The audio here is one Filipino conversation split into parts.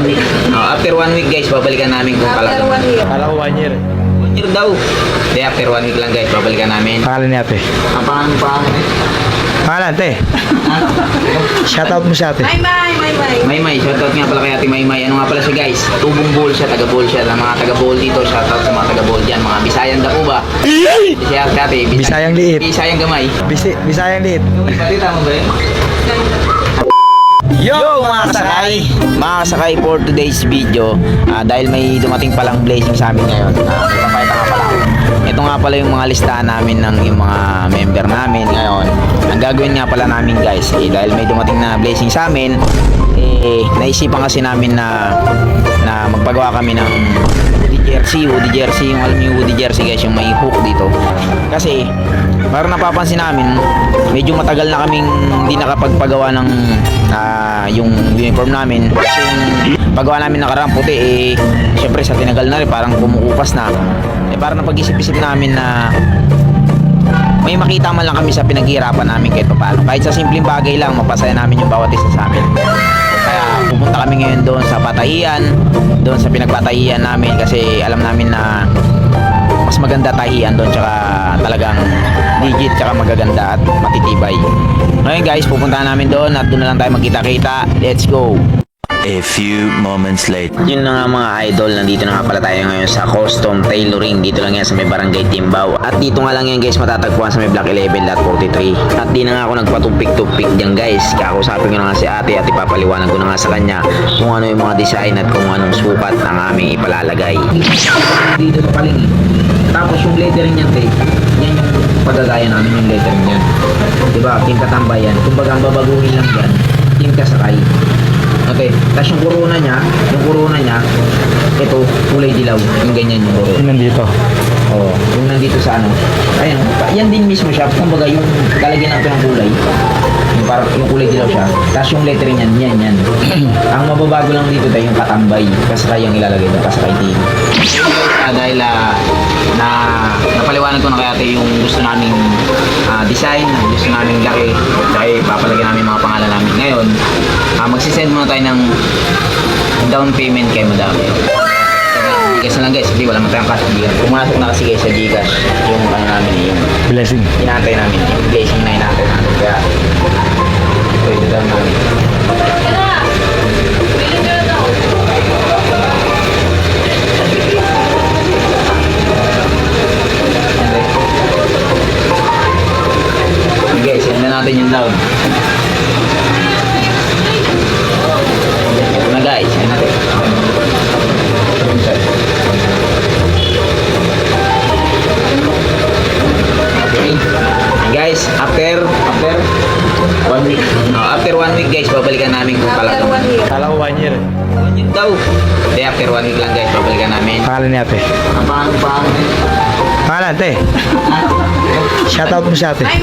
week. After 1 week guys, babalikan namin kung After talaga. 1 year. Kala ko 1 year. 1 year daw. Hindi, after 1 week lang guys, babalikan namin. Pangalan ni ate. Ang pangalan Pangalan, te. Shoutout mo siya, ate. May. Maymay, shoutout nga pala kay Ate Maymay. Ano nga pala siya guys? Tubong Bohol siya, taga Bohol siya. Ang mga taga Bohol dito, shoutout sa mga taga Bohol dyan. Mga Bisayan da po ba? Bisaya si ate. Bisayang liit. Bisayang gamay. Bisayang liit. Pati tama ba yun? Yo mga kasakay! Mga kasakay for today's video, dahil may dumating palang blazing sa amin ngayon, ipapakita nga pala ako. Ito nga pala yung mga listahan namin ng yung mga member namin ngayon. Ang gagawin nga pala namin guys, dahil may dumating na blazing sa amin, naisipan kasi namin na magpagawa kami ng Woody jersey, yung alam niyo yung Woody jersey guys, yung may hook dito. Kasi parang napapansin namin, medyo matagal na kaming hindi nakapagpagawa ng yung uniform namin. Kasi yung paggawa namin nakarang puti, syempre sa tinagal na rin, parang kumukupas na. Parang napag-isip-isip namin na may makita man lang kami sa pinaghihirapan namin kahit paano. Kahit sa simpleng bagay lang, mapasaya namin yung bawat isa sa amin. Kaya pupunta kami ngayon doon sa Patahian, doon sa pinagpatahian namin kasi alam namin na mas maganda tahian doon, tsaka talagang legit, tsaka magaganda at matitibay. Ngayon guys, pupuntahan namin doon at doon na lang tayo magkita-kita. Let's go! A few moments later. Yun na nga mga idol, nandito na nga pala tayo ngayon sa Custom Tailoring. Dito lang yan sa may Barangay Timbao. At dito nga lang yan guys, matatagpuan sa may Block 11 Lot 43. At di na nga ako nagpatumpik-tumpik dyan guys. Kakausapin ko na nga si ate at ipapaliwanag ko na nga sa kanya kung ano yung mga design at kung anong sukat ang aming ipalalagay. Dito sa paling tapos yung lettering niyan yan yung pagagaya namin yung lettering niyan. Diba, Team Katambay yan. Kumbaga ang babaguhin lang yan, Team Kasakay. Okay, tapos yung corona niya, ito, kulay dilaw, yung ganyan yung corona. Yung nandito. Oo, yung nandito sa ano, ayan, yan din mismo siya, kumbaga yung lalagyan natin ng kulay, yung parang yung kulay dilaw siya, tapos yung lettering niyan, yan. Ang mababago lang dito tayo yung Katambay, Kasakay yung ilalagay doon, Kasakay team. Dahil napaliwanag ko na kay ate yung gusto naming design, gusto naming laki, kaya papalagyan namin mga pangalan namin. Ngayon, magsisend muna tayo ng down payment kay madam. Gcash na lang guys, hindi wala man tayong cash. Pumasok na kasi guys sa Gcash yung ano namin, yung Blessing. inaantay namin, yung blessing na inaantay namin. Kaya ito down namin. Guys, send na natin yung down. Ito na guys, send natin. Okay. Guys, after 1 week. After 1 week guys, babalikan namin kung After talaga. 1 year. Kala ko 1 year. 1 week daw. Hindi, after 1 week lang guys, babalikan namin. Pangalan ni ate. Ang pangalan. Pangalan, te. Shoutout mo siya, ate. May.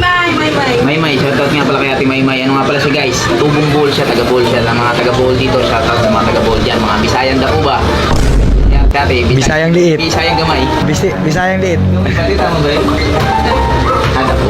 Maymay, shoutout nga pala kay Ate Maymay. Ano nga pala siya guys? Tubong Bohol siya, taga Bohol siya. Ang mga taga Bohol dito, shoutout sa mga taga Bohol dyan. Mga Bisayan da po ba? Yan, ate, Bisayang liit. Bisayang gamay. Bisayang liit. Pati tama ba yun? Ada po.